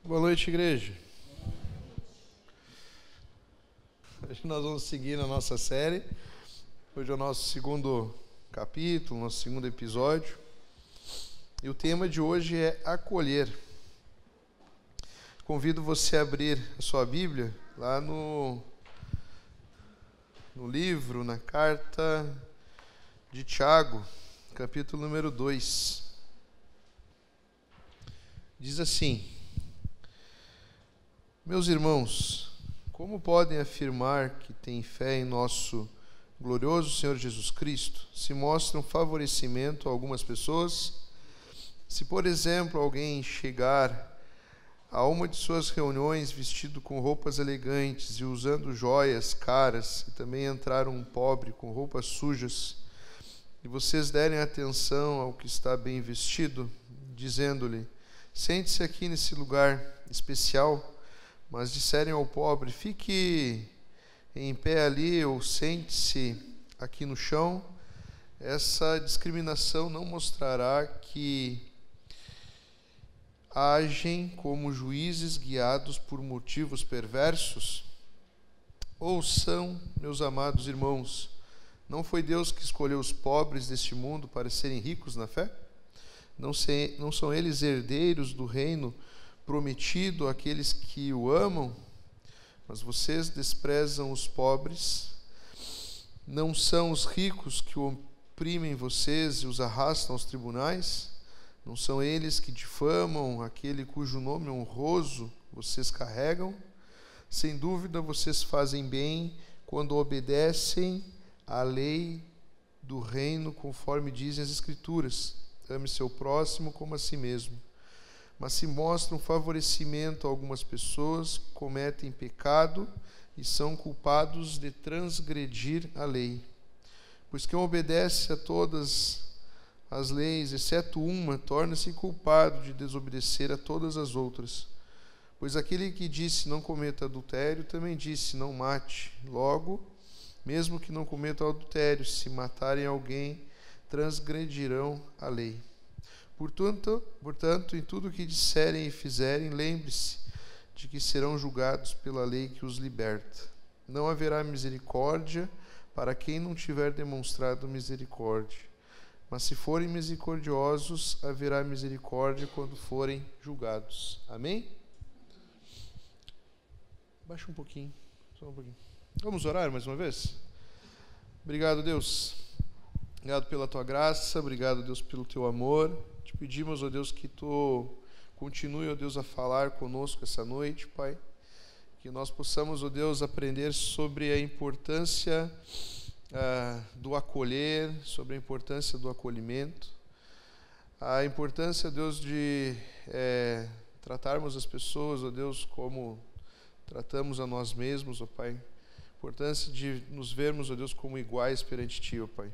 Boa noite, igreja. Hoje nós vamos seguir na nossa série. Hoje é o nosso segundo capítulo, nosso segundo episódio. E o tema de hoje é acolher. Convido você a abrir a sua Bíblia lá no livro, na carta de Tiago, capítulo número 2. Diz assim: Meus irmãos, como podem afirmar que têm fé em nosso glorioso Senhor Jesus Cristo, se mostram favorecimento a algumas pessoas? Se, por exemplo, alguém chegar a uma de suas reuniões vestido com roupas elegantes e usando joias caras, e também entrar um pobre com roupas sujas, e vocês derem atenção ao que está bem vestido, dizendo-lhe: sente-se aqui nesse lugar especial, mas disserem ao pobre: fique em pé ali, ou sente-se aqui no chão, essa discriminação não mostrará que agem como juízes guiados por motivos perversos? Ouçam, meus amados irmãos, não foi Deus que escolheu os pobres deste mundo para serem ricos na fé? Não são eles herdeiros do reino prometido àqueles que o amam? Mas vocês desprezam os pobres. Não são os ricos que oprimem vocês e os arrastam aos tribunais? Não são eles que difamam aquele cujo nome honroso vocês carregam? Sem dúvida, vocês fazem bem quando obedecem à lei do reino, conforme dizem as Escrituras: ame seu próximo como a si mesmo. Mas se mostram favorecimento a algumas pessoas, cometem pecado e são culpados de transgredir a lei. Pois quem obedece a todas as leis, exceto uma, torna-se culpado de desobedecer a todas as outras. Pois aquele que disse não cometa adultério, também disse não mate. Logo, mesmo que não cometam adultério, se matarem alguém, transgredirão a lei. Portanto, em tudo o que disserem e fizerem, lembre-se de que serão julgados pela lei que os liberta. Não haverá misericórdia para quem não tiver demonstrado misericórdia. Mas se forem misericordiosos, haverá misericórdia quando forem julgados. Amém? Baixa um pouquinho, só um pouquinho. Vamos orar mais uma vez? Obrigado, Deus. Obrigado pela tua graça, obrigado, Deus, pelo teu amor. Te pedimos, ó Deus, que tu continue, ó Deus, a falar conosco essa noite, Pai. Que nós possamos, ó Deus, aprender sobre a importância do acolher, sobre a importância do acolhimento, a importância, Deus, de tratarmos as pessoas, ó Deus, como tratamos a nós mesmos, ó Pai. A importância de nos vermos, ó Deus, como iguais perante Ti, ó Pai.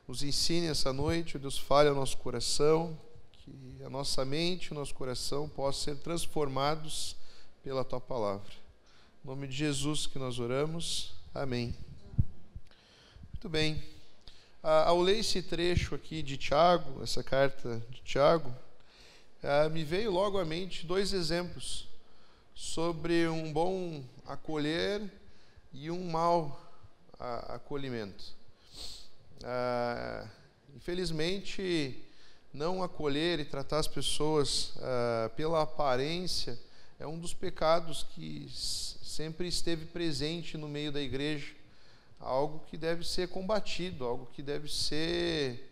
Nos ensine essa noite, ó Deus, fale ao nosso coração, que a nossa mente e o nosso coração possam ser transformados pela Tua Palavra. Em nome de Jesus que nós oramos. Amém. Muito bem. Ao ler esse trecho aqui de Tiago, essa carta de Tiago, me veio logo à mente dois exemplos sobre um bom acolher e um mau acolhimento. Infelizmente, não acolher e tratar as pessoas pela aparência é um dos pecados que sempre esteve presente no meio da igreja, algo que deve ser combatido, algo que deve ser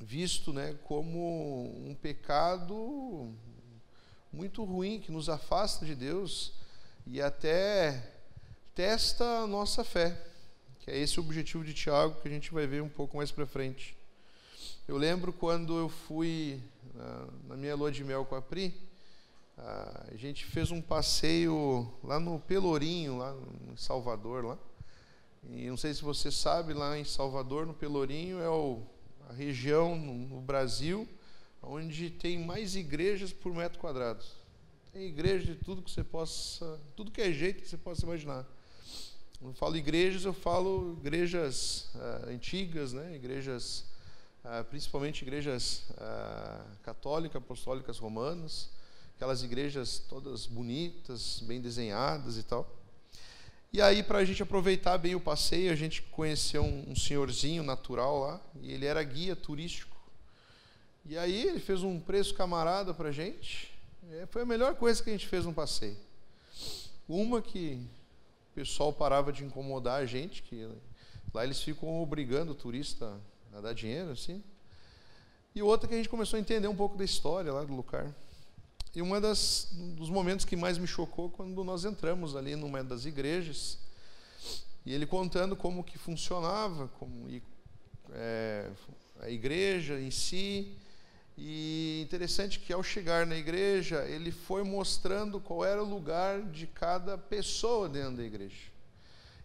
visto, né, como um pecado muito ruim, que nos afasta de Deus e até testa a nossa fé, que é esse o objetivo de Tiago, que a gente vai ver um pouco mais para frente. Eu lembro quando eu fui na minha lua de mel com a Pri, a gente fez um passeio lá no Pelourinho, lá em Salvador, lá. E não sei se você sabe, lá em Salvador, no Pelourinho, é a região no Brasil onde tem mais igrejas por metro quadrado. Tem igreja de tudo que é jeito que você possa imaginar. Quando eu falo igrejas, eu falo igrejas antigas, né? Igrejas principalmente igrejas católicas, apostólicas romanas, aquelas igrejas todas bonitas, bem desenhadas e tal. E aí, para a gente aproveitar bem o passeio, a gente conheceu um senhorzinho natural lá, e ele era guia turístico. E aí ele fez um preço camarada para a gente. Foi a melhor coisa que a gente fez no passeio. Uma que o pessoal parava de incomodar a gente, que lá eles ficam obrigando o turista a dar dinheiro, assim. E outra que a gente começou a entender um pouco da história lá do lugar. E dos momentos que mais me chocou quando nós entramos ali numa das igrejas, e ele contando como que funcionava, a igreja em si. E interessante que ao chegar na igreja, ele foi mostrando qual era o lugar de cada pessoa dentro da igreja.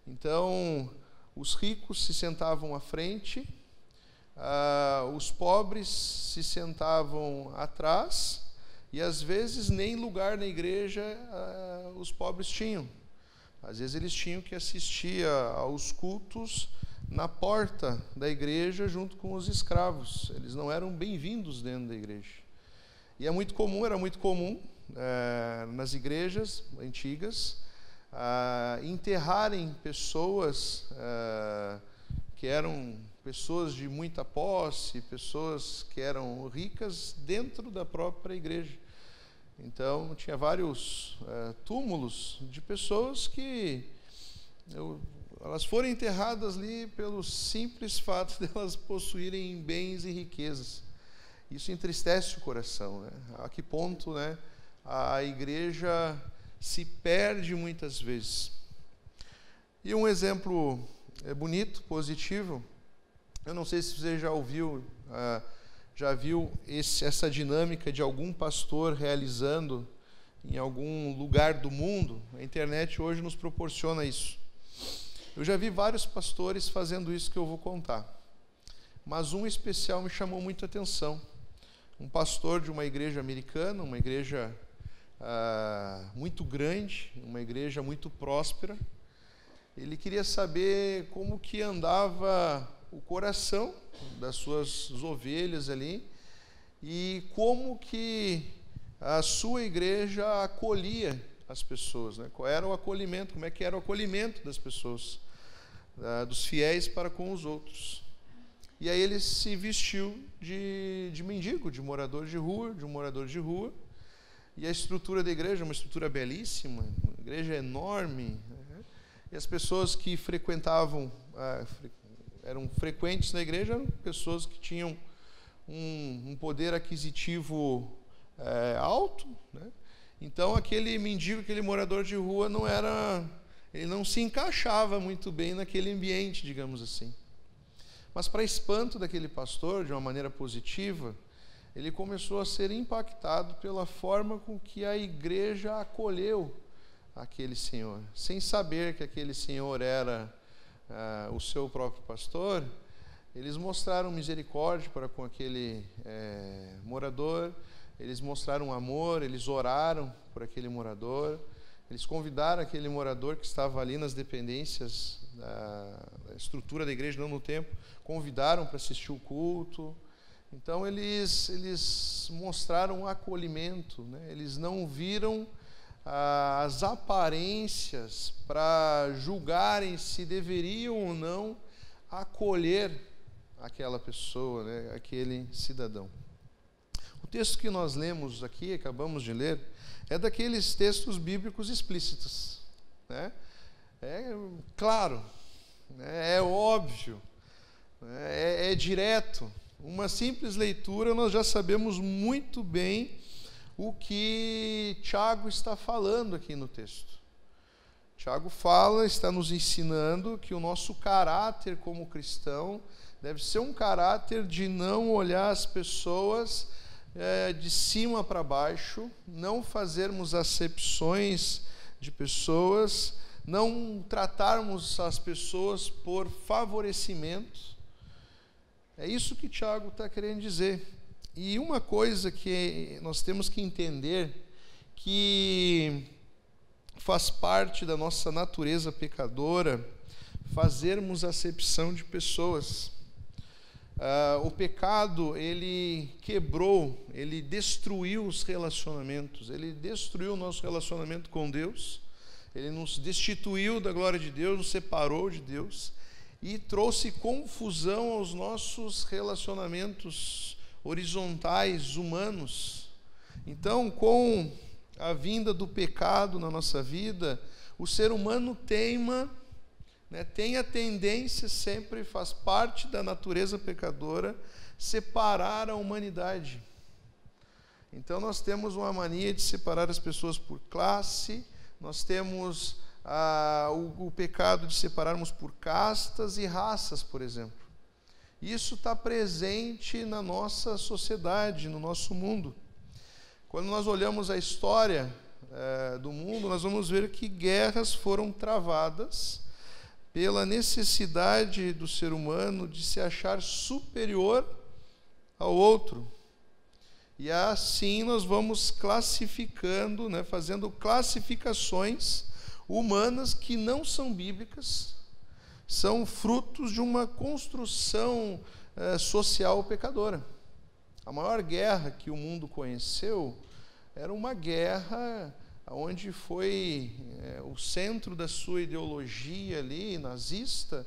Então, os ricos se sentavam à frente, os pobres se sentavam atrás, e às vezes nem lugar na igreja os pobres tinham. Às vezes eles tinham que assistir aos cultos na porta da igreja junto com os escravos. Eles não eram bem-vindos dentro da igreja. E era muito comum nas igrejas antigas enterrarem pessoas que eram pessoas de muita posse, pessoas que eram ricas dentro da própria igreja. Então tinha vários túmulos de pessoas que elas foram enterradas ali pelo simples fato de elas possuírem bens e riquezas. Isso entristece o coração, né? A que ponto, né, a igreja se perde muitas vezes. E um exemplo bonito, positivo, eu não sei se você já viu essa dinâmica de algum pastor realizando em algum lugar do mundo. A internet hoje nos proporciona isso. Eu já vi vários pastores fazendo isso que eu vou contar, mas um especial me chamou muito a atenção. Um pastor de uma igreja americana, uma igreja muito grande, uma igreja muito próspera. Ele queria saber como que andava o coração das suas ovelhas ali e como que a sua igreja acolhia as pessoas, né? Qual era o acolhimento, como é que era o acolhimento das pessoas, dos fiéis para com os outros. E aí ele se vestiu de mendigo, de um morador de rua, e a estrutura da igreja, uma estrutura belíssima, uma igreja enorme, né? E as pessoas que frequentavam, eram frequentes na igreja, eram pessoas que tinham um poder aquisitivo alto, né? Então aquele mendigo, aquele morador de rua ele não se encaixava muito bem naquele ambiente, digamos assim. Mas para espanto daquele pastor, de uma maneira positiva, ele começou a ser impactado pela forma com que a igreja acolheu aquele senhor. Sem saber que aquele senhor era o seu próprio pastor, eles mostraram misericórdia para com aquele morador, eles mostraram amor, eles oraram por aquele morador, eles convidaram aquele morador que estava ali nas dependências da estrutura da igreja, não no templo, convidaram para assistir o culto. Então eles mostraram um acolhimento, né? Eles não viram as aparências para julgarem se deveriam ou não acolher aquela pessoa, né? Aquele cidadão. O texto que nós lemos aqui, acabamos de ler, é daqueles textos bíblicos explícitos, né? É claro, né? É óbvio, né? É direto. Uma simples leitura, nós já sabemos muito bem o que Tiago está falando aqui no texto. Tiago está nos ensinando que o nosso caráter como cristão deve ser um caráter de não olhar as pessoas de cima para baixo, não fazermos acepções de pessoas, não tratarmos as pessoas por favorecimento. É isso que Tiago está querendo dizer. E uma coisa que nós temos que entender, que faz parte da nossa natureza pecadora, fazermos acepção de pessoas. O pecado, ele quebrou, ele destruiu os relacionamentos, ele destruiu o nosso relacionamento com Deus, ele nos destituiu da glória de Deus, nos separou de Deus e trouxe confusão aos nossos relacionamentos horizontais, humanos. Então, com a vinda do pecado na nossa vida, o ser humano teima, tem a tendência sempre, faz parte da natureza pecadora, separar a humanidade. Então nós temos uma mania de separar as pessoas por classe, nós temos o pecado de separarmos por castas e raças, por exemplo. Isso está presente na nossa sociedade, no nosso mundo. Quando nós olhamos a história do mundo, nós vamos ver que guerras foram travadas pela necessidade do ser humano de se achar superior ao outro. E assim nós vamos classificando, fazendo classificações humanas que não são bíblicas, são frutos de uma construção social pecadora. A maior guerra que o mundo conheceu era uma guerra onde foi o centro da sua ideologia ali, nazista,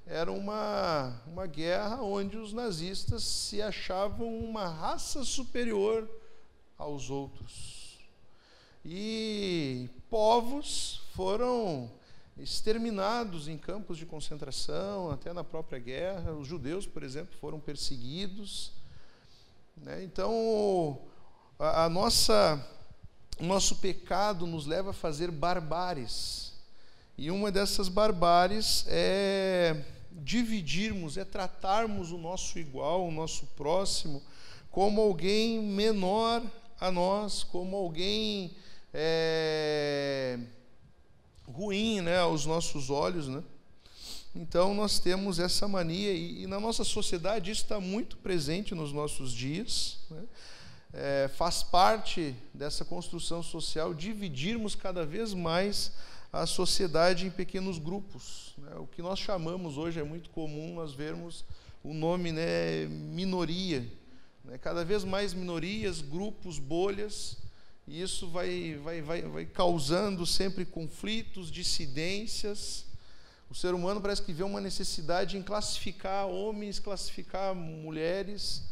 era uma guerra onde os nazistas se achavam uma raça superior aos outros. E povos foram exterminados em campos de concentração, até na própria guerra. Os judeus, por exemplo, foram perseguidos. Então, o nosso pecado nos leva a fazer barbáries. E uma dessas barbáries é dividirmos, é tratarmos o nosso igual, o nosso próximo, como alguém menor a nós, como alguém ruim, aos nossos olhos, Então nós temos essa mania, e na nossa sociedade isso está muito presente nos nossos dias, faz parte dessa construção social dividirmos cada vez mais a sociedade em pequenos grupos. O que nós chamamos hoje, é muito comum nós vermos o nome minoria. Cada vez mais minorias, grupos, bolhas, e isso vai causando sempre conflitos, dissidências. O ser humano parece que vê uma necessidade em classificar homens, classificar mulheres,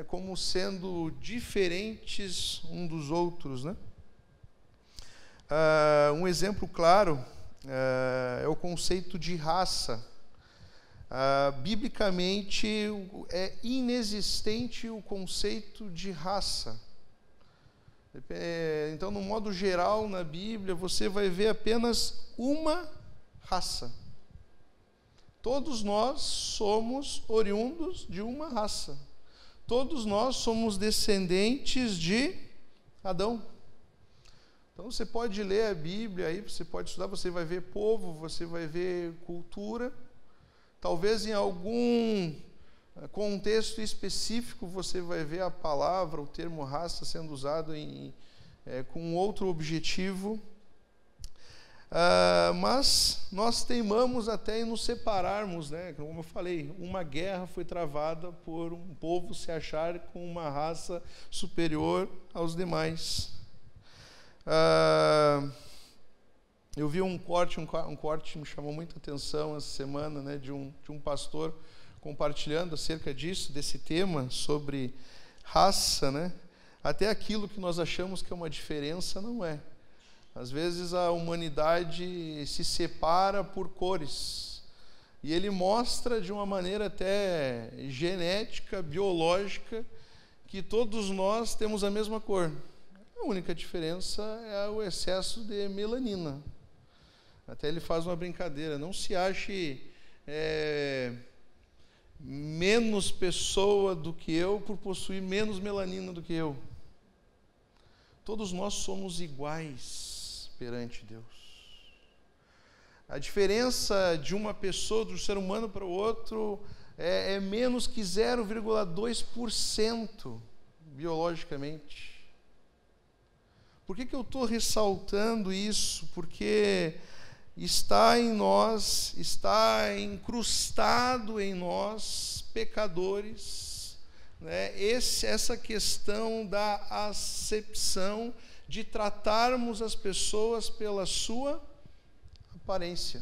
como sendo diferentes uns dos outros. Um exemplo claro é o conceito de raça. Biblicamente é inexistente o conceito de raça. Então, no modo geral, na Bíblia, você vai ver apenas uma raça. Todos nós somos oriundos de uma raça. Todos nós somos descendentes de Adão. Então você pode ler a Bíblia, aí você pode estudar, você vai ver povo, você vai ver cultura. Talvez em algum contexto específico você vai ver a palavra, o termo raça sendo usado com outro objetivo. Mas nós teimamos até em nos separarmos, Como eu falei, uma guerra foi travada por um povo se achar com uma raça superior aos demais. Eu vi um corte me chamou muita atenção essa semana, de um pastor compartilhando acerca disso, desse tema sobre raça, Até aquilo que nós achamos que é uma diferença não é. Às vezes a humanidade se separa por cores. E ele mostra de uma maneira até genética, biológica, que todos nós temos a mesma cor. A única diferença é o excesso de melanina. Até ele faz uma brincadeira. Não se ache menos pessoa do que eu por possuir menos melanina do que eu. Todos nós somos iguais perante Deus. A diferença de uma pessoa, do ser humano para o outro, é menos que 0,2% biologicamente. Por que eu estou ressaltando isso? Porque está em nós, está incrustado em nós, pecadores, né? Essa questão da acepção, de tratarmos as pessoas pela sua aparência.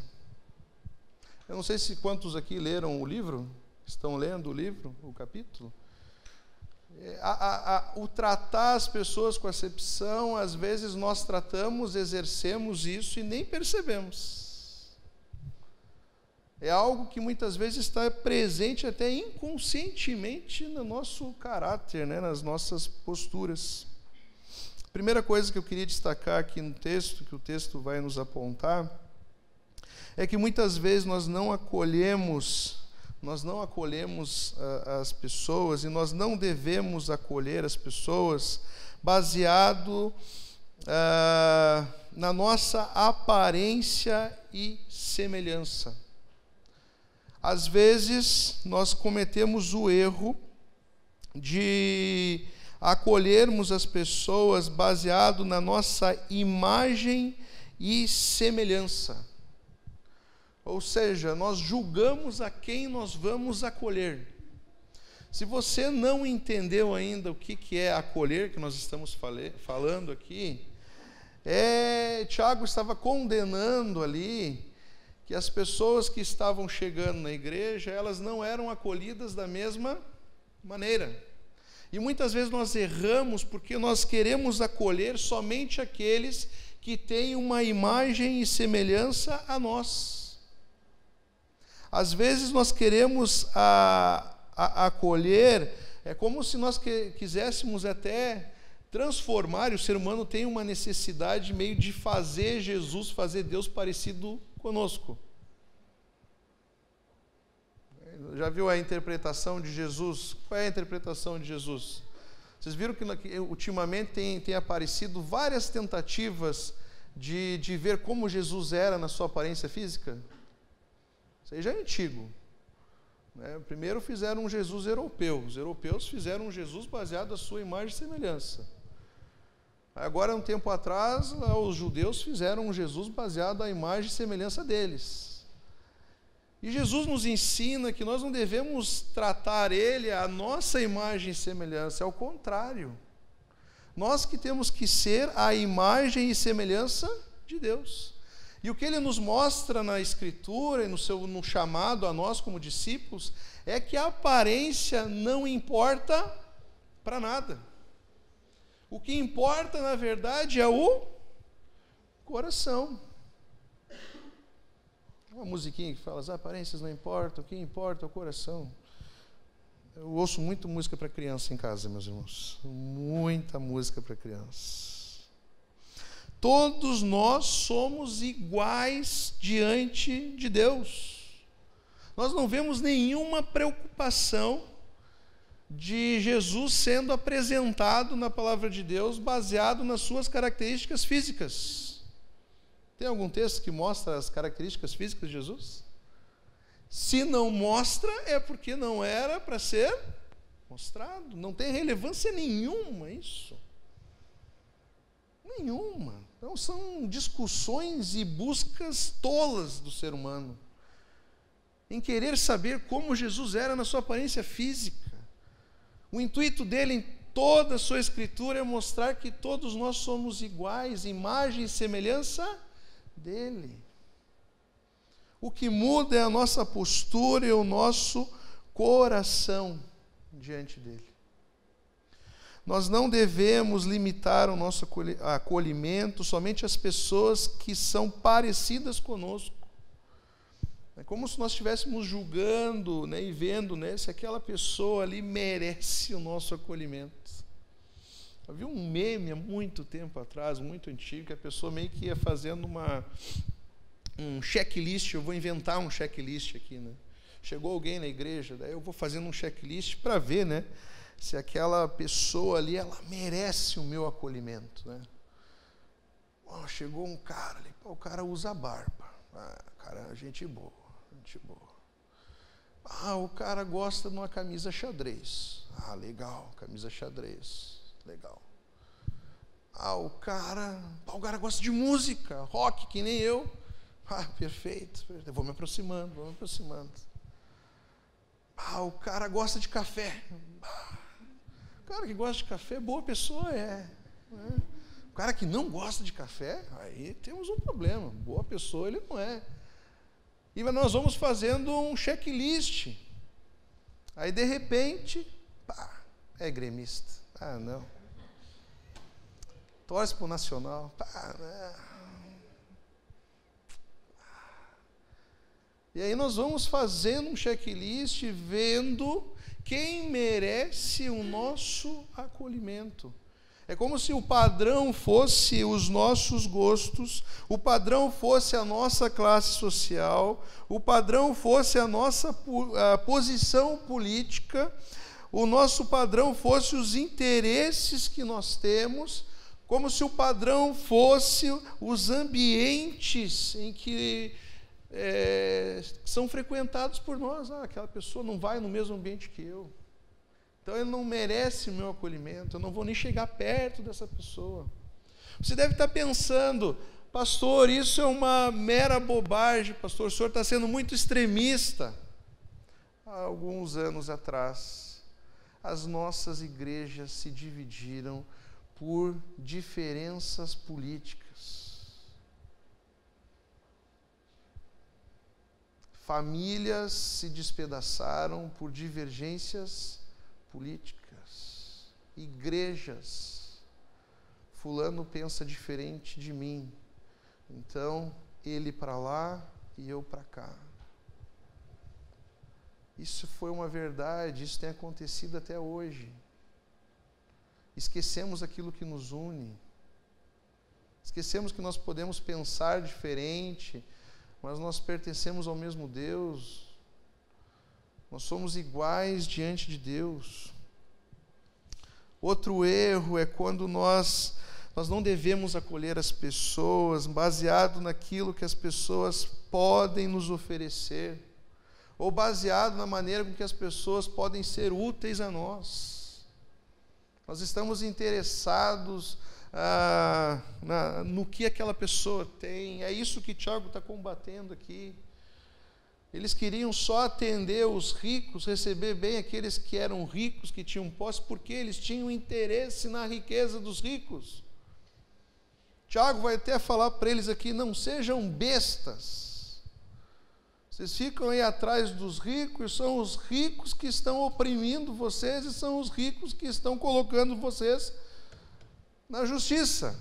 Eu não sei se quantos aqui leram o livro, estão lendo o livro, o capítulo. O tratar as pessoas com acepção, às vezes nós tratamos, exercemos isso e nem percebemos. É algo que muitas vezes está presente até inconscientemente no nosso caráter, né, nas nossas posturas. A primeira coisa que eu queria destacar aqui no texto, que o texto vai nos apontar, é que muitas vezes nós não acolhemos as pessoas, e nós não devemos acolher as pessoas baseado na nossa aparência e semelhança. Às vezes nós cometemos o erro de acolhermos as pessoas baseado na nossa imagem e semelhança. Ou seja, nós julgamos a quem nós vamos acolher. Se você não entendeu ainda o que é acolher, que nós estamos falando aqui, Tiago estava condenando ali que as pessoas que estavam chegando na igreja, elas não eram acolhidas da mesma maneira. E muitas vezes nós erramos porque nós queremos acolher somente aqueles que têm uma imagem e semelhança a nós. Às vezes nós queremos acolher, é como se nós quiséssemos até transformar, e o ser humano tem uma necessidade meio de fazer Jesus, fazer Deus parecido conosco. Já viu a interpretação de Jesus? Qual é a interpretação de Jesus? Vocês viram que ultimamente tem aparecido várias tentativas de ver como Jesus era na sua aparência física? Isso aí já é antigo. Né? Primeiro fizeram um Jesus europeu. Os europeus fizeram um Jesus baseado na sua imagem e semelhança. Agora, um tempo atrás, os judeus fizeram um Jesus baseado na imagem e semelhança deles. E Jesus nos ensina que nós não devemos tratar ele a nossa imagem e semelhança, é o contrário. Nós que temos que ser a imagem e semelhança de Deus. E o que ele nos mostra na Escritura e no chamado a nós como discípulos é que a aparência não importa para nada. O que importa, na verdade, é o coração. Uma musiquinha que fala, as aparências não importam, o que importa é o coração. Eu ouço muito música para criança em casa, meus irmãos. Muita música para criança. Todos nós somos iguais diante de Deus. Nós não vemos nenhuma preocupação de Jesus sendo apresentado na palavra de Deus baseado nas suas características físicas. Tem algum texto que mostra as características físicas de Jesus? Se não mostra, é porque não era para ser mostrado. Não tem relevância nenhuma isso. Nenhuma. Então são discussões e buscas tolas do ser humano em querer saber como Jesus era na sua aparência física. O intuito dele em toda a sua Escritura é mostrar que todos nós somos iguais, imagem e semelhança dele. O que muda é a nossa postura e o nosso coração diante dele. Nós não devemos limitar o nosso acolhimento somente às pessoas que são parecidas conosco. É como se nós estivéssemos julgando, né, e vendo, né, se aquela pessoa ali merece o nosso acolhimento. Havia um meme há muito tempo atrás, muito antigo, que a pessoa meio que ia fazendo um checklist. Eu vou inventar um checklist aqui, né? Chegou alguém na igreja, daí eu vou fazendo um checklist para ver, né, se aquela pessoa ali, ela merece o meu acolhimento, né? Chegou um cara ali, o cara usa barba, cara, gente boa, gente boa. O cara gosta de uma camisa xadrez, legal, camisa xadrez, legal. O cara gosta de música, rock, que nem eu, Perfeito. Eu vou me aproximando. O cara gosta de café. O cara que gosta de café, boa pessoa é. O cara que não gosta de café, aí temos um problema. Boa pessoa ele não é. E nós vamos fazendo um checklist. Aí, de repente, é gremista. Não. Torce para o Nacional. Não. E aí nós vamos fazendo um checklist, vendo quem merece o nosso acolhimento. É como se o padrão fosse os nossos gostos, o padrão fosse a nossa classe social, o padrão fosse a nossa posição política, o nosso padrão fosse os interesses que nós temos, como se o padrão fosse os ambientes em que são frequentados por nós. Aquela pessoa não vai no mesmo ambiente que eu, então ele não merece o meu acolhimento, eu não vou nem chegar perto dessa pessoa. Você deve estar pensando: pastor, isso é uma mera bobagem, pastor, o senhor está sendo muito extremista. Há alguns anos atrás, as nossas igrejas se dividiram por diferenças políticas. Famílias se despedaçaram por divergências políticas. Igrejas. Fulano pensa diferente de mim, então ele para lá e eu para cá. Isso foi uma verdade, isso tem acontecido até hoje. Esquecemos aquilo que nos une. Esquecemos que nós podemos pensar diferente, mas nós pertencemos ao mesmo Deus. Nós somos iguais diante de Deus. Outro erro é quando nós não devemos acolher as pessoas baseado naquilo que as pessoas podem nos oferecer, ou baseado na maneira com que as pessoas podem ser úteis a nós. Nós estamos interessados no que aquela pessoa tem. É isso que Tiago está combatendo aqui. Eles queriam só atender os ricos, receber bem aqueles que eram ricos, que tinham posse, porque eles tinham interesse na riqueza dos ricos. Tiago vai até falar para eles aqui: não sejam bestas. Vocês ficam aí atrás dos ricos, e são os ricos que estão oprimindo vocês, e são os ricos que estão colocando vocês na justiça.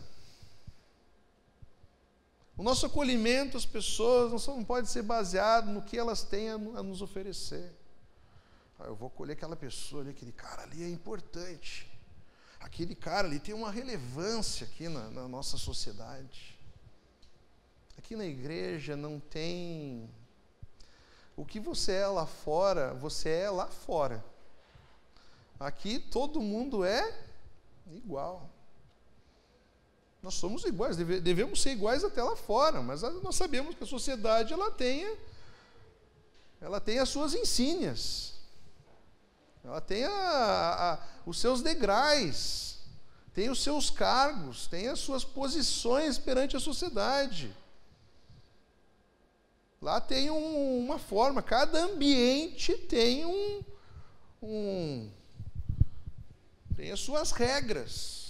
O nosso acolhimento às pessoas não pode ser baseado no que elas têm a nos oferecer. Eu vou acolher aquela pessoa ali, aquele cara ali é importante. Aquele cara ali tem uma relevância aqui na nossa sociedade. Aqui na igreja não tem... O que você é lá fora, você é lá fora. Aqui todo mundo é igual. Nós somos iguais, devemos ser iguais até lá fora, mas nós sabemos que a sociedade ela tem as suas insígnias, ela tem os seus degraus, tem os seus cargos, tem as suas posições perante a sociedade. Lá tem uma forma, cada ambiente tem tem as suas regras.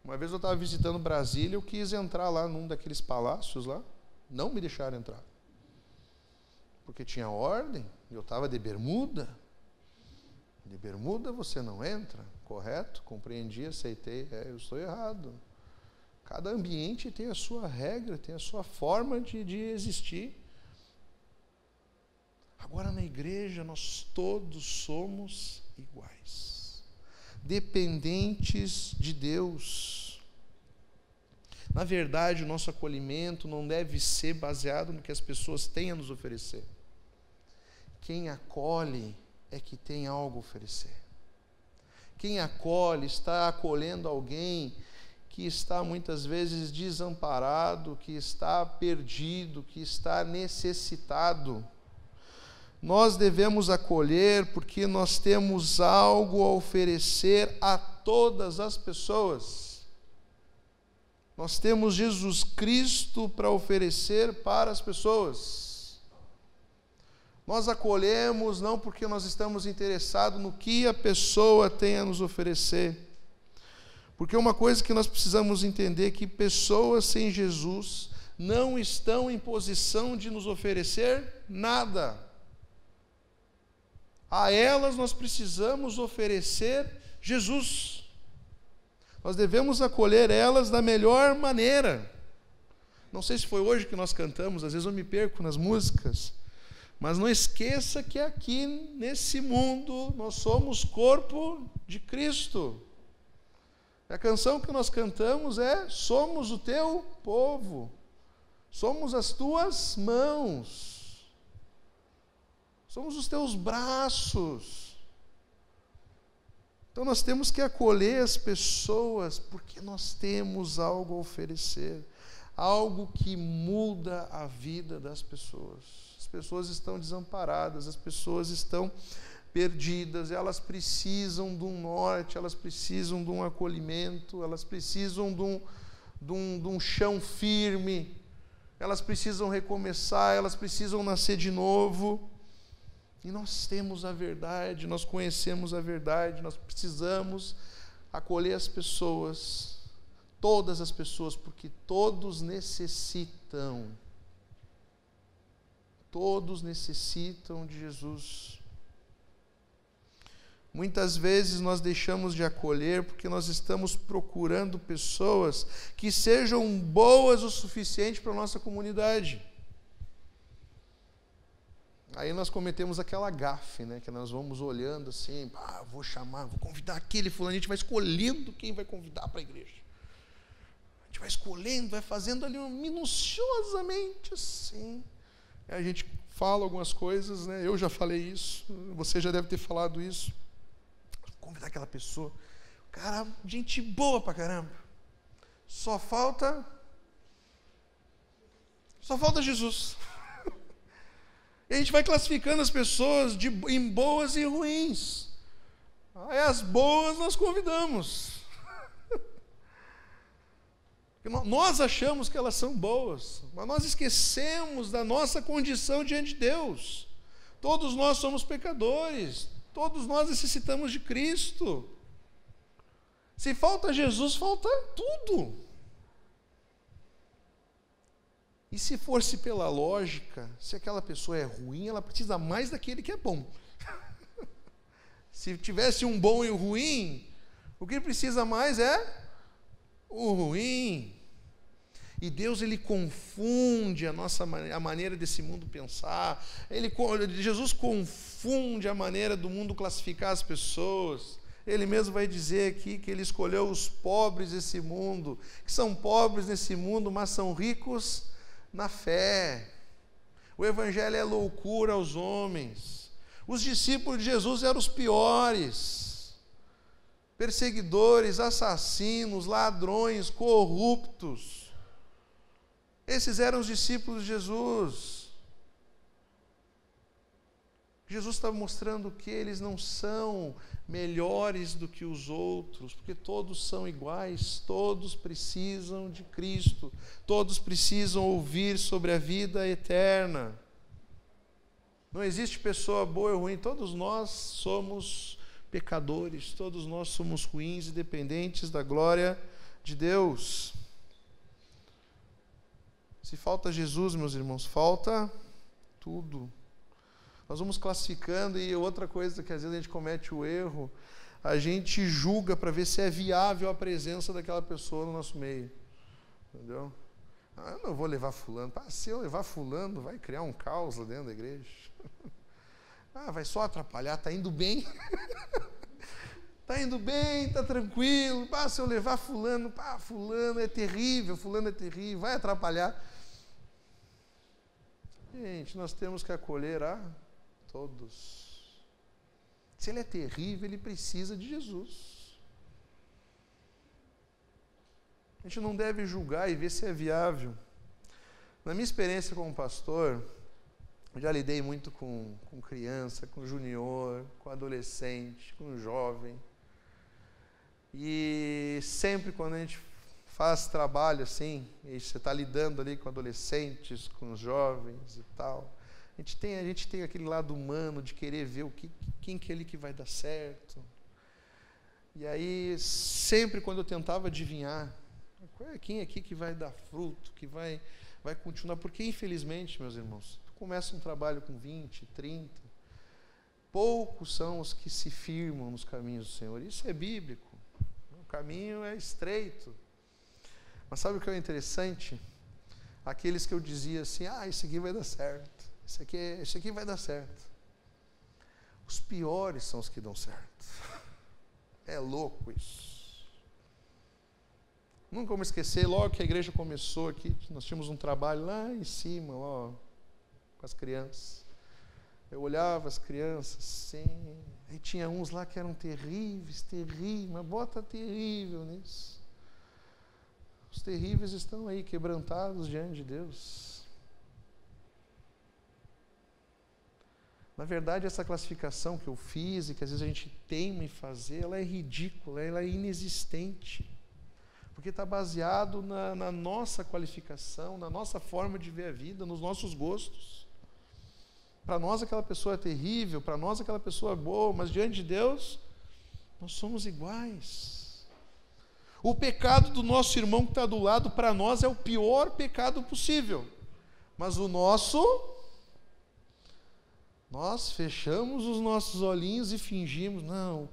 Uma vez eu estava visitando Brasília, eu quis entrar lá num daqueles palácios lá, não me deixaram entrar. Porque tinha ordem, eu estava de bermuda. De bermuda você não entra, correto? Compreendi, aceitei, eu estou errado. Cada ambiente tem a sua regra, tem a sua forma de existir. Agora na igreja nós todos somos iguais, dependentes de Deus. Na verdade, o nosso acolhimento não deve ser baseado no que as pessoas têm a nos oferecer. Quem acolhe é que tem algo a oferecer. Quem acolhe está acolhendo alguém que está muitas vezes desamparado, que está perdido, que está necessitado. Nós devemos acolher porque nós temos algo a oferecer a todas as pessoas. Nós temos Jesus Cristo para oferecer para as pessoas. Nós acolhemos não porque nós estamos interessados no que a pessoa tem a nos oferecer. Porque uma coisa que nós precisamos entender é que pessoas sem Jesus não estão em posição de nos oferecer nada. A elas nós precisamos oferecer Jesus. Nós devemos acolher elas da melhor maneira. Não sei se foi hoje que nós cantamos, às vezes eu me perco nas músicas, mas não esqueça que aqui nesse mundo nós somos corpo de Cristo. A canção que nós cantamos é: somos o teu povo, somos as tuas mãos, somos os teus braços. Então nós temos que acolher as pessoas porque nós temos algo a oferecer, algo que muda a vida das pessoas. As pessoas estão desamparadas, as pessoas estão perdidas, elas precisam de um norte, elas precisam de um acolhimento, elas precisam de um chão firme, elas precisam recomeçar, elas precisam nascer de novo. E nós temos a verdade, nós conhecemos a verdade, nós precisamos acolher as pessoas, todas as pessoas, porque todos necessitam. Todos necessitam de Jesus. Muitas vezes nós deixamos de acolher porque nós estamos procurando pessoas que sejam boas o suficiente para a nossa comunidade. Aí nós cometemos aquela gafe, né? Que nós vamos olhando assim, vou chamar, vou convidar aquele fulano, a gente vai escolhendo quem vai convidar para a igreja. A gente vai escolhendo, vai fazendo ali minuciosamente assim. Aí a gente fala algumas coisas, né? Eu já falei isso, você já deve ter falado isso. Vou convidar aquela pessoa. Cara, gente boa pra caramba. Só falta Jesus. E a gente vai classificando as pessoas em boas e ruins. Aí as boas nós convidamos. Nós achamos que elas são boas, mas nós esquecemos da nossa condição diante de Deus. Todos nós somos pecadores, todos nós necessitamos de Cristo. Se falta Jesus, falta tudo. E se fosse pela lógica, se aquela pessoa é ruim, ela precisa mais daquele que é bom. Se tivesse um bom e um ruim, o que precisa mais é o ruim. E Deus, Ele confunde a maneira desse mundo pensar. Jesus confunde a maneira do mundo classificar as pessoas. Ele mesmo vai dizer aqui que Ele escolheu os pobres desse mundo, que são pobres nesse mundo, mas são ricos na fé. O evangelho é loucura aos homens. Os discípulos de Jesus eram os piores, perseguidores, assassinos, ladrões, corruptos. Esses eram os discípulos de Jesus. Jesus está mostrando que eles não são melhores do que os outros, porque todos são iguais, todos precisam de Cristo, todos precisam ouvir sobre a vida eterna. Não existe pessoa boa ou ruim, todos nós somos pecadores, todos nós somos ruins e dependentes da glória de Deus. Se falta Jesus, meus irmãos, falta tudo. Nós vamos classificando, e outra coisa que às vezes a gente comete o erro, a gente julga para ver se é viável a presença daquela pessoa no nosso meio. Entendeu? Eu não vou levar fulano. Se eu levar fulano, vai criar um caos lá dentro da igreja. Vai só atrapalhar, está indo bem. Está indo bem, está tranquilo. Se eu levar fulano, fulano é terrível, vai atrapalhar. Gente, nós temos que acolher a todos. Se ele é terrível, ele precisa de Jesus. A gente não deve julgar e ver se é viável. Na minha experiência como pastor, eu já lidei muito com criança, com junior, com adolescente, com jovem. E sempre quando a gente faz trabalho assim, e você está lidando ali com adolescentes, com jovens e tal, a gente tem aquele lado humano de querer ver quem que é ali que vai dar certo. E aí, sempre quando eu tentava adivinhar, quem aqui que vai dar fruto, que vai continuar, porque infelizmente, meus irmãos, começa um trabalho com 20, 30, poucos são os que se firmam nos caminhos do Senhor. Isso é bíblico, o caminho é estreito. Mas sabe o que é interessante? Aqueles que eu dizia assim, esse aqui vai dar certo, esse aqui vai dar certo. Os piores são os que dão certo. É louco isso. Nunca vou me esquecer, logo que a igreja começou aqui, nós tínhamos um trabalho lá em cima, lá, com as crianças. Eu olhava as crianças, assim, e tinha uns lá que eram terríveis, mas bota terrível nisso. Os terríveis estão aí, quebrantados diante de Deus. Na verdade, essa classificação que eu fiz e que às vezes a gente teima em fazer, ela é ridícula, ela é inexistente. Porque está baseado na nossa qualificação, na nossa forma de ver a vida, nos nossos gostos. Para nós aquela pessoa é terrível, para nós aquela pessoa é boa, mas diante de Deus, nós somos iguais. O pecado do nosso irmão que está do lado, para nós é o pior pecado possível. Mas o nosso, nós fechamos os nossos olhinhos e fingimos, não,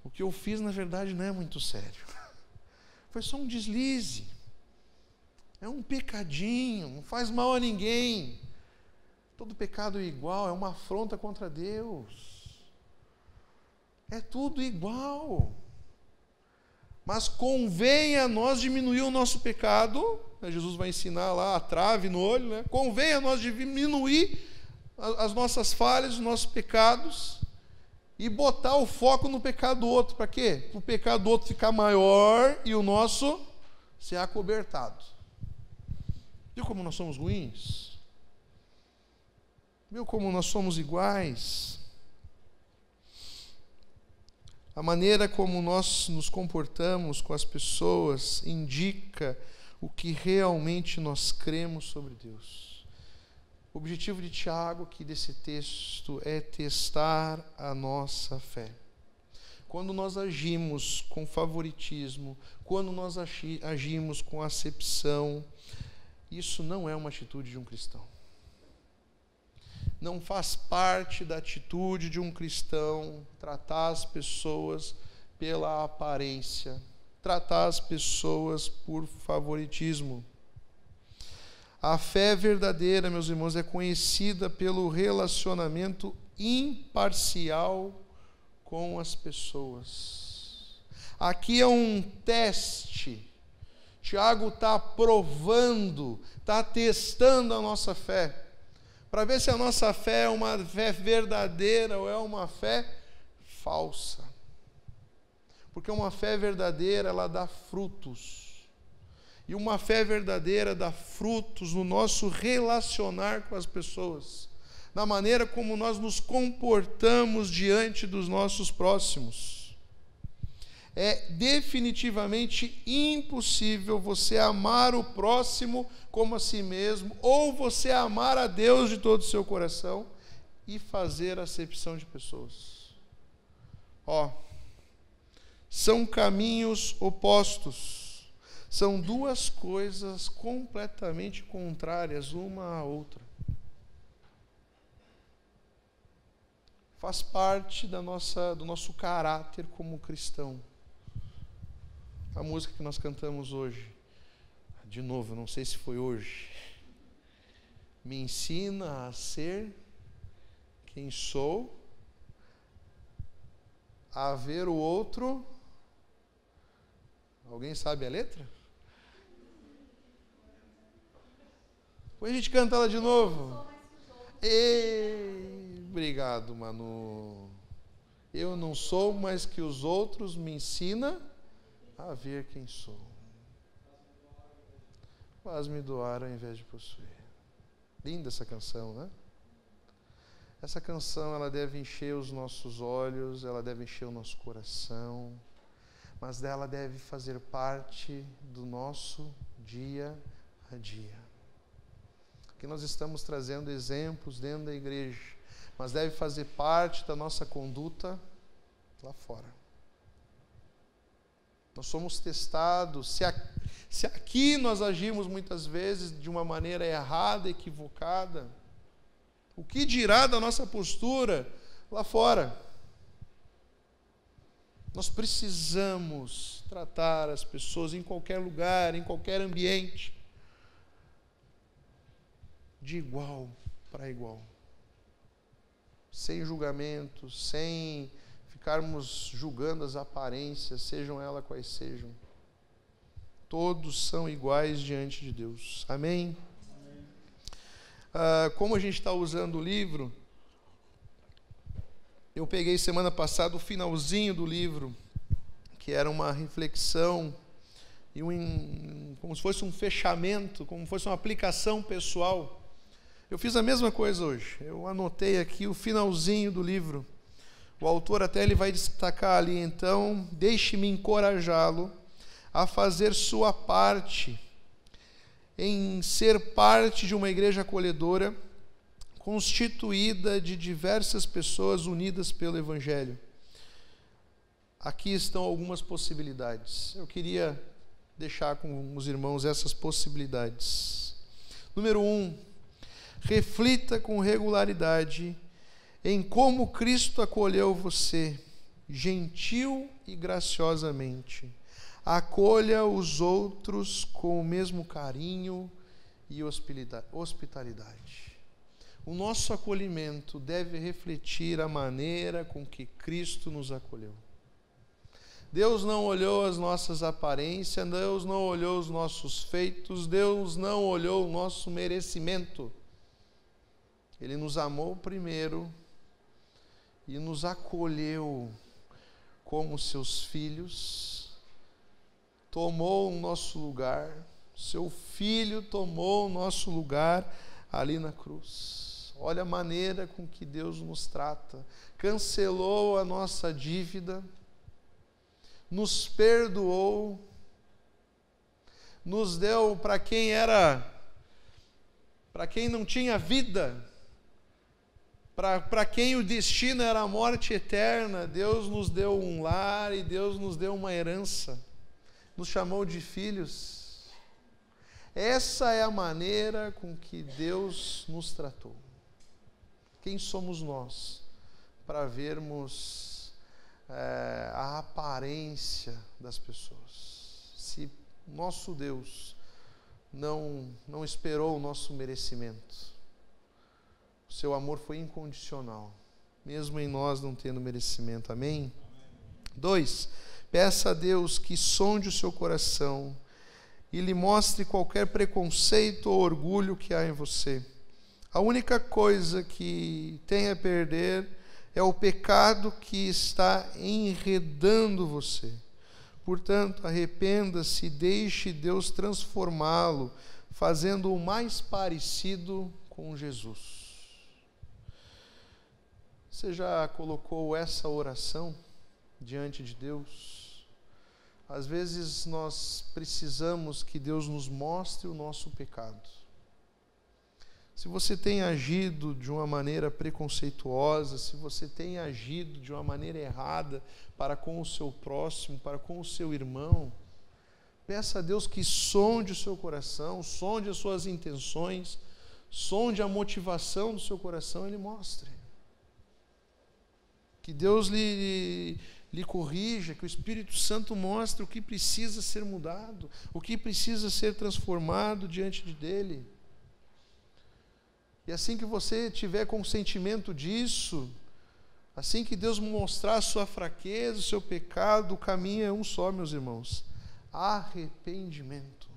o que eu fiz na verdade não é muito sério. Foi só um deslize. É um pecadinho, não faz mal a ninguém. Todo pecado é igual, é uma afronta contra Deus. É tudo igual. Mas convém a nós diminuir o nosso pecado. Jesus vai ensinar lá a trave no olho, né? Convém a nós diminuir as nossas falhas, os nossos pecados, e botar o foco no pecado do outro. Para quê? Para o pecado do outro ficar maior e o nosso ser acobertado. Viu como nós somos ruins? Viu como nós somos iguais? A maneira como nós nos comportamos com as pessoas indica o que realmente nós cremos sobre Deus. O objetivo de Tiago aqui desse texto é testar a nossa fé. Quando nós agimos com favoritismo, quando nós agimos com acepção, isso não é uma atitude de um cristão. Não faz parte da atitude de um cristão tratar as pessoas pela aparência, tratar as pessoas por favoritismo. A fé verdadeira, meus irmãos, é conhecida pelo relacionamento imparcial com as pessoas. Aqui é um teste. Tiago está provando, está testando a nossa fé, para ver se a nossa fé é uma fé verdadeira ou é uma fé falsa. Porque uma fé verdadeira, ela dá frutos. E uma fé verdadeira dá frutos no nosso relacionar com as pessoas, na maneira como nós nos comportamos diante dos nossos próximos. É definitivamente impossível você amar o próximo como a si mesmo, ou você amar a Deus de todo o seu coração e fazer acepção de pessoas. São caminhos opostos. São duas coisas completamente contrárias uma à outra. Faz parte do nosso caráter como cristão. A música que nós cantamos hoje, de novo, não sei se foi hoje, me ensina a ser quem sou, a ver o outro. Alguém sabe a letra? Depois a gente canta ela de novo. Obrigado, Manu. Eu não sou mais que os outros, me ensina a ver quem sou. Faz-me doar ao invés de possuir. Linda essa canção, né? Essa canção, ela deve encher os nossos olhos, ela deve encher o nosso coração. mas ela deve fazer parte do nosso dia a dia. Aqui nós estamos trazendo exemplos dentro da igreja, mas deve fazer parte da nossa conduta lá fora. Nós somos testados. Se aqui nós agimos muitas vezes de uma maneira errada, equivocada, o que dirá da nossa postura lá fora? Nós precisamos tratar as pessoas em qualquer lugar, em qualquer ambiente, de igual para igual, sem julgamento, sem ficarmos julgando as aparências, sejam elas quais sejam. Todos são iguais diante de Deus. Amém? Como a gente está usando o livro, eu peguei semana passada o finalzinho do livro, que era uma reflexão e como se fosse um fechamento, como se fosse uma aplicação pessoal. Eu fiz a mesma coisa hoje. Eu anotei aqui o finalzinho do livro. O autor até ele vai destacar ali, então, deixe-me encorajá-lo a fazer sua parte em ser parte de uma igreja acolhedora, constituída de diversas pessoas unidas pelo Evangelho. Aqui estão algumas possibilidades. Eu queria deixar com os irmãos essas possibilidades. Número 1. Reflita com regularidade em como Cristo acolheu você, gentil e graciosamente. Acolha os outros com o mesmo carinho e hospitalidade. O nosso acolhimento deve refletir a maneira com que Cristo nos acolheu. Deus não olhou as nossas aparências, Deus não olhou os nossos feitos, Deus não olhou o nosso merecimento. Ele nos amou primeiro e nos acolheu como seus filhos, tomou o nosso lugar, seu filho tomou o nosso lugar ali na cruz. Olha a maneira com que Deus nos trata, cancelou a nossa dívida, nos perdoou, nos deu para quem não tinha vida, para quem o destino era a morte eterna. Deus nos deu um lar e Deus nos deu uma herança, nos chamou de filhos. Essa é a maneira com que Deus nos tratou. Quem somos nós para vermos a aparência das pessoas? Se nosso Deus não esperou o nosso merecimento, o seu amor foi incondicional, mesmo em nós não tendo merecimento. Amém? 2. Peça a Deus que sonde o seu coração e lhe mostre qualquer preconceito ou orgulho que há em você. A única coisa que tem a perder é o pecado que está enredando você. Portanto, arrependa-se e deixe Deus transformá-lo, fazendo-o mais parecido com Jesus. Você já colocou essa oração diante de Deus? Às vezes nós precisamos que Deus nos mostre o nosso pecado. Se você tem agido de uma maneira preconceituosa, se você tem agido de uma maneira errada para com o seu próximo, para com o seu irmão, peça a Deus que sonde o seu coração, sonde as suas intenções, sonde a motivação do seu coração e lhe mostre. Que Deus lhe corrija, que o Espírito Santo mostre o que precisa ser mudado, o que precisa ser transformado diante dele. E assim que você tiver consentimento disso, assim que Deus mostrar a sua fraqueza, o seu pecado, o caminho é um só, meus irmãos: arrependimento.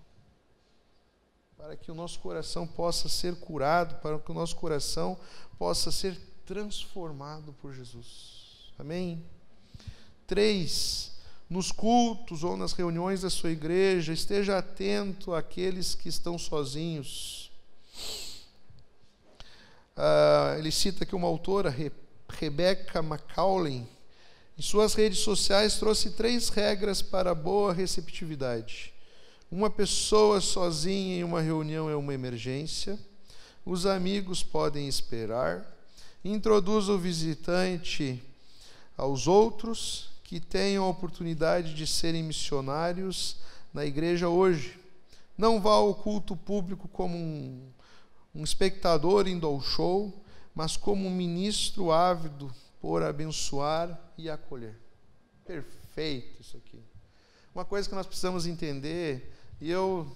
Para que o nosso coração possa ser curado, para que o nosso coração possa ser transformado por Jesus. Amém? 3. Nos cultos ou nas reuniões da sua igreja, esteja atento àqueles que estão sozinhos. Ele cita aqui uma autora, Rebecca Macaulay. em suas redes sociais, trouxe 3 regras para a boa receptividade. Uma pessoa sozinha em uma reunião é uma emergência. Os amigos podem esperar. Introduza o visitante aos outros, que tenham a oportunidade de serem missionários na igreja hoje. Não vá ao culto público como um espectador indo ao show, mas como um ministro ávido por abençoar e acolher. Perfeito isso aqui. Uma coisa que nós precisamos entender, e eu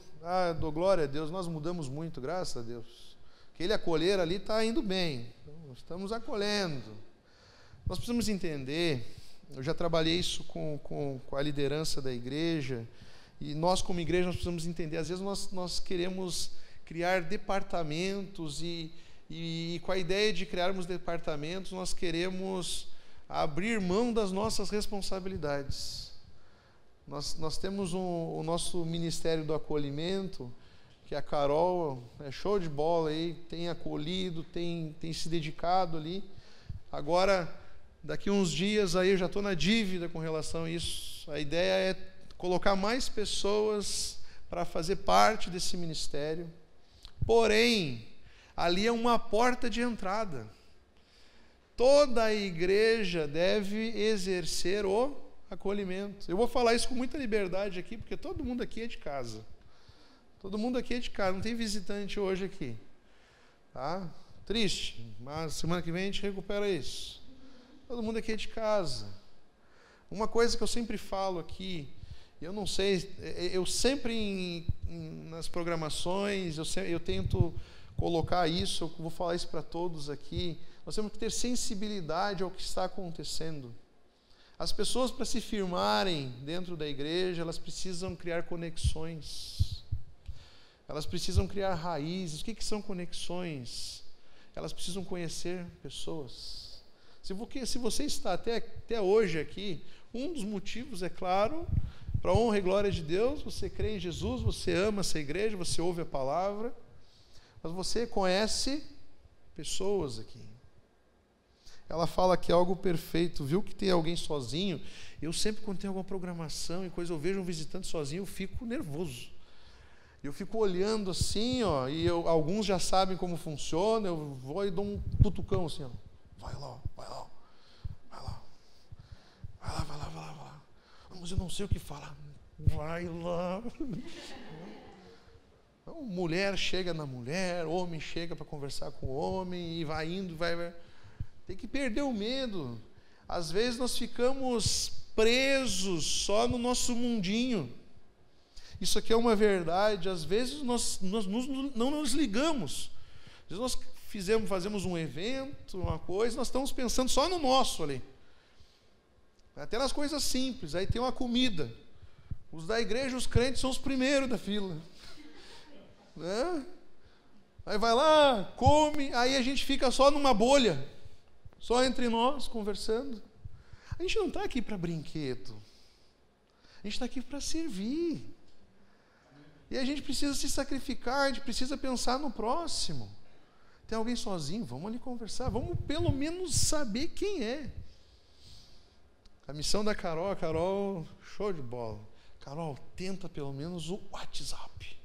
dou glória a Deus, nós mudamos muito, graças a Deus. Aquele acolher ali está indo bem, então, estamos acolhendo. Nós precisamos entender, eu já trabalhei isso com a liderança da igreja, e nós como igreja nós precisamos entender, às vezes nós queremos criar departamentos e com a ideia de criarmos departamentos, nós queremos abrir mão das nossas responsabilidades. Nós temos o nosso Ministério do Acolhimento, que a Carol é show de bola aí, tem acolhido, tem se dedicado ali. Agora, daqui uns dias aí eu já estou na dívida com relação a isso. A ideia é colocar mais pessoas para fazer parte desse ministério. Porém, ali é uma porta de entrada. Toda a igreja deve exercer o acolhimento. Eu vou falar isso com muita liberdade aqui, porque todo mundo aqui é de casa. Todo mundo aqui é de casa, não tem visitante hoje aqui. Tá? Triste, mas semana que vem a gente recupera isso. Todo mundo aqui é de casa. Uma coisa que eu sempre falo aqui, eu não sei, eu sempre nas programações, eu tento colocar isso, eu vou falar isso para todos aqui, nós temos que ter sensibilidade ao que está acontecendo. As pessoas, para se firmarem dentro da igreja, elas precisam criar conexões, elas precisam criar raízes. O que são conexões? Elas precisam conhecer pessoas. Se você está até hoje aqui, um dos motivos, é claro, para a honra e glória de Deus, você crê em Jesus, você ama essa igreja, você ouve a palavra, mas você conhece pessoas aqui. Ela fala que é algo perfeito, viu que tem alguém sozinho. Eu sempre, quando tem alguma programação e coisa, eu vejo um visitante sozinho, eu fico nervoso. Eu fico olhando assim, ó, e alguns já sabem como funciona, eu vou e dou um cutucão assim, ó. Vai lá. Mas eu não sei o que falar. Vai lá. Então, mulher chega na mulher, homem chega para conversar com o homem, e vai indo, vai. Tem que perder o medo. Às vezes nós ficamos presos só no nosso mundinho. Isso aqui é uma verdade. Às vezes nós não nos ligamos. Às vezes nós fazemos um evento, uma coisa, nós estamos pensando só no nosso ali. Até nas coisas simples. Aí tem uma comida. Os da igreja, os crentes, são os primeiros da fila. Né? Aí vai lá, come, aí a gente fica só numa bolha. Só entre nós, conversando. A gente não está aqui para brinquedo. A gente está aqui para servir. E a gente precisa se sacrificar, a gente precisa pensar no próximo. Tem alguém sozinho? Vamos ali conversar. Vamos pelo menos saber quem é. A missão da Carol, show de bola. Carol, tenta pelo menos o WhatsApp.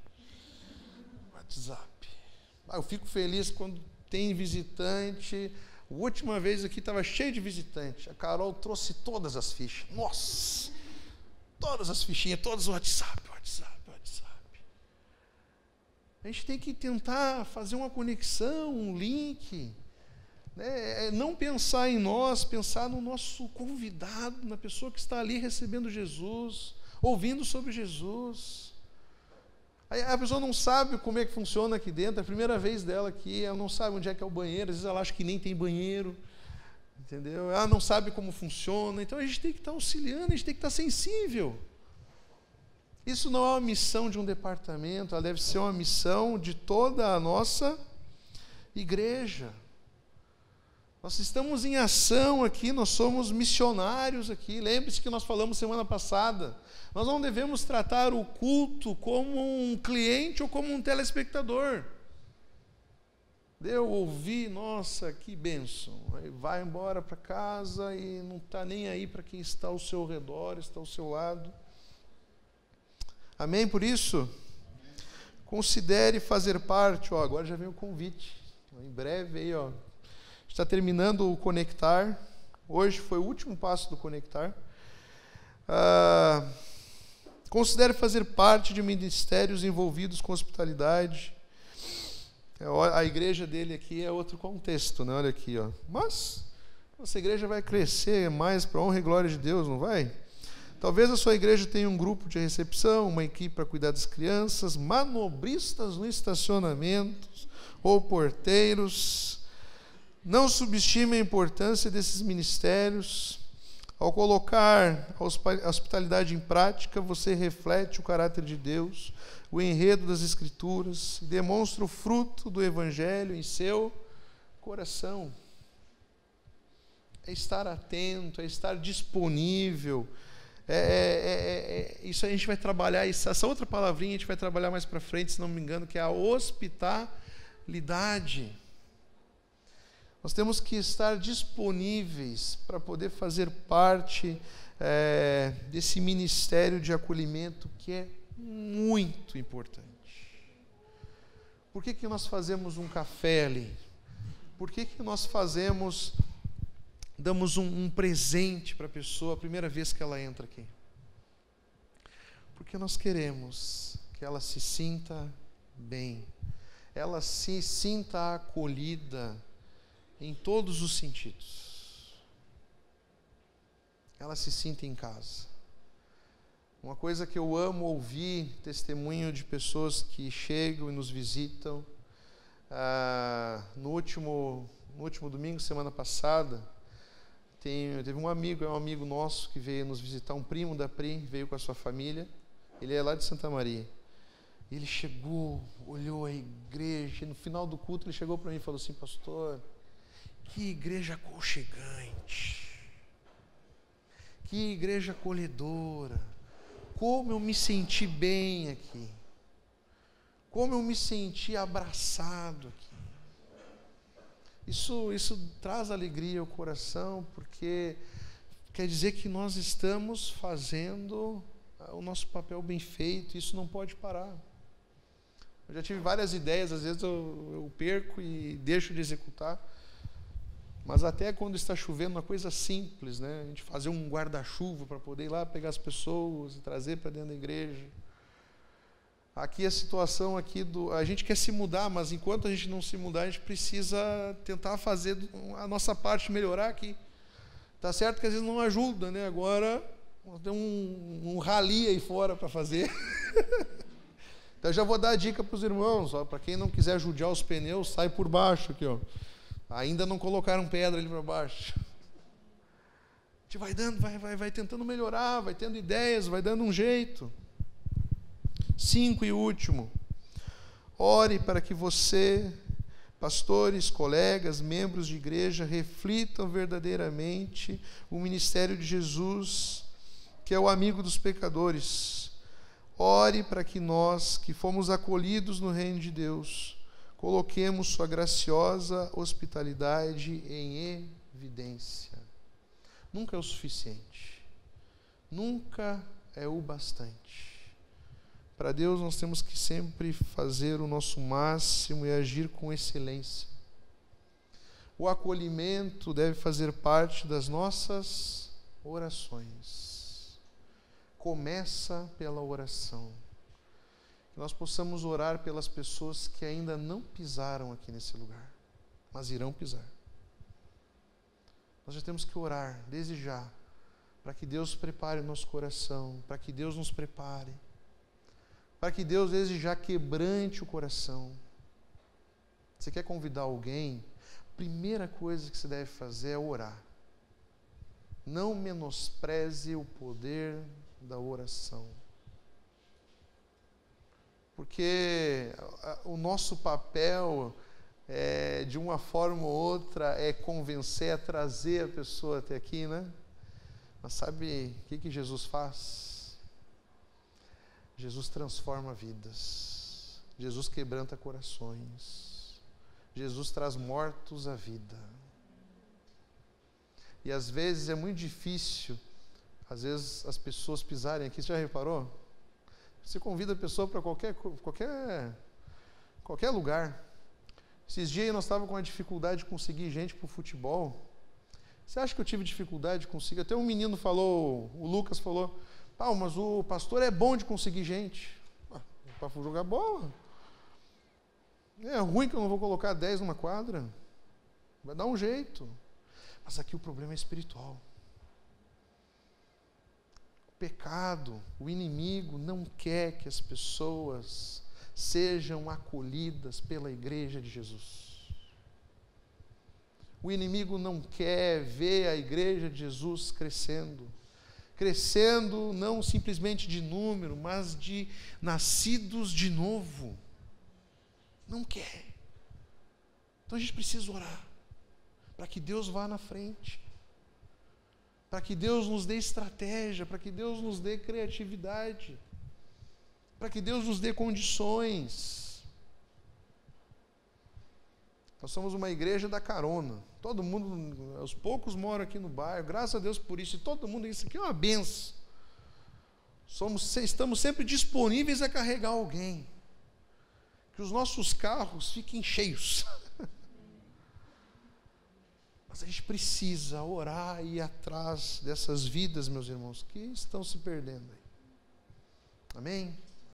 Eu fico feliz quando tem visitante. A última vez aqui estava cheio de visitante. A Carol trouxe todas as fichas. Nossa! Todas as fichinhas, todas o WhatsApp. A gente tem que tentar fazer uma conexão, um link. Né? Não pensar em nós, pensar no nosso convidado, na pessoa que está ali recebendo Jesus, ouvindo sobre Jesus. Aí a pessoa não sabe como é que funciona aqui dentro, é a primeira vez dela aqui, ela não sabe onde é que é o banheiro, às vezes ela acha que nem tem banheiro, entendeu? Ela não sabe como funciona, então a gente tem que estar auxiliando, a gente tem que estar sensível. Isso não é uma missão de um departamento, ela deve ser uma missão de toda a nossa igreja. Nós estamos em ação aqui, nós somos missionários aqui. Lembre-se que nós falamos semana passada, nós não devemos tratar o culto como um cliente ou como um telespectador. Eu ouvi, nossa, que bênção. Aí vai embora para casa e não está nem aí para quem está ao seu redor, está ao seu lado. Amém? Por isso, considere fazer parte. Agora já vem o convite. Em breve aí, está terminando o Conectar. Hoje foi o último passo do Conectar. Considere fazer parte de ministérios envolvidos com hospitalidade. A igreja dele aqui é outro contexto, né? Olha aqui, Mas nossa igreja vai crescer mais para a honra e glória de Deus, não vai? Talvez a sua igreja tenha um grupo de recepção, uma equipe para cuidar das crianças, manobristas no estacionamento ou porteiros. Não subestime a importância desses ministérios. Ao colocar a hospitalidade em prática, você reflete o caráter de Deus, o enredo das Escrituras, e demonstra o fruto do Evangelho em seu coração. É estar atento, é estar disponível. Isso a gente vai trabalhar, essa outra palavrinha a gente vai trabalhar mais para frente, se não me engano, que é a hospitalidade. Nós temos que estar disponíveis para poder fazer parte desse ministério de acolhimento que é muito importante. Por que nós fazemos um café ali? Por que nós damos um presente para a pessoa a primeira vez que ela entra aqui? Porque nós queremos que ela se sinta bem, ela se sinta acolhida em todos os sentidos. Ela se sinta em casa. Uma coisa que eu amo ouvir, testemunho de pessoas que chegam e nos visitam. No último domingo, semana passada, teve um amigo nosso que veio nos visitar, um primo da Pri, veio com a sua família. Ele é lá de Santa Maria. Ele chegou, olhou a igreja, e no final do culto ele chegou para mim e falou assim: pastor, que igreja aconchegante, que igreja acolhedora, como eu me senti bem aqui, como eu me senti abraçado aqui. Isso traz alegria ao coração, porque quer dizer que nós estamos fazendo o nosso papel bem feito, isso não pode parar. Eu já tive várias ideias, às vezes eu perco e deixo de executar. Mas até quando está chovendo, uma coisa simples, né? A gente fazer um guarda-chuva para poder ir lá pegar as pessoas e trazer para dentro da igreja. Aqui a situação a gente quer se mudar, mas enquanto a gente não se mudar, a gente precisa tentar fazer a nossa parte melhorar aqui. Tá certo que às vezes não ajuda, né? Agora tem um rally aí fora para fazer. Então eu já vou dar a dica para os irmãos, para quem não quiser judiar os pneus, sai por baixo aqui, Ainda não colocaram pedra ali para baixo. A gente vai dando, vai tentando melhorar, vai tendo ideias, vai dando um jeito. 5 e último. Ore para que você, pastores, colegas, membros de igreja, reflitam verdadeiramente o ministério de Jesus, que é o amigo dos pecadores. Ore para que nós, que fomos acolhidos no reino de Deus, coloquemos sua graciosa hospitalidade em evidência. Nunca é o suficiente. Nunca é o bastante. Para Deus nós temos que sempre fazer o nosso máximo e agir com excelência. O acolhimento deve fazer parte das nossas orações. Começa pela oração. Que nós possamos orar pelas pessoas que ainda não pisaram aqui nesse lugar, mas irão pisar. Nós já temos que orar desde já, para que Deus prepare o nosso coração, para que Deus nos prepare, para que Deus desde já quebrante o coração. Você quer convidar alguém? A primeira coisa que você deve fazer é orar. Não menospreze o poder da oração. Porque o nosso papel, de uma forma ou outra, é convencer, é trazer a pessoa até aqui, né? Mas sabe o que Jesus faz? Jesus transforma vidas. Jesus quebranta corações. Jesus traz mortos à vida. E às vezes é muito difícil, às vezes as pessoas pisarem aqui. Você já reparou? Você convida a pessoa para qualquer lugar. Esses dias nós estávamos com uma dificuldade de conseguir gente para o futebol. Você acha que eu tive dificuldade de conseguir? Até um menino falou, o Lucas falou, mas o pastor é bom de conseguir gente. Para jogar bola. É ruim que eu não vou colocar 10 numa quadra. Vai dar um jeito. Mas aqui o problema é espiritual. O pecado, o inimigo não quer que as pessoas sejam acolhidas pela igreja de Jesus. O inimigo não quer ver a igreja de Jesus crescendo. Crescendo não simplesmente de número, mas de nascidos de novo. Não quer. Então a gente precisa orar para que Deus vá na frente, para que Deus nos dê estratégia, para que Deus nos dê criatividade, para que Deus nos dê condições. Nós somos uma igreja da carona. Todo mundo, aos poucos, mora aqui no bairro, graças a Deus por isso, e todo mundo, isso aqui é uma benção. Estamos sempre disponíveis a carregar alguém. Que os nossos carros fiquem cheios. Mas a gente precisa orar e ir atrás dessas vidas, meus irmãos, que estão se perdendo aí. Amém?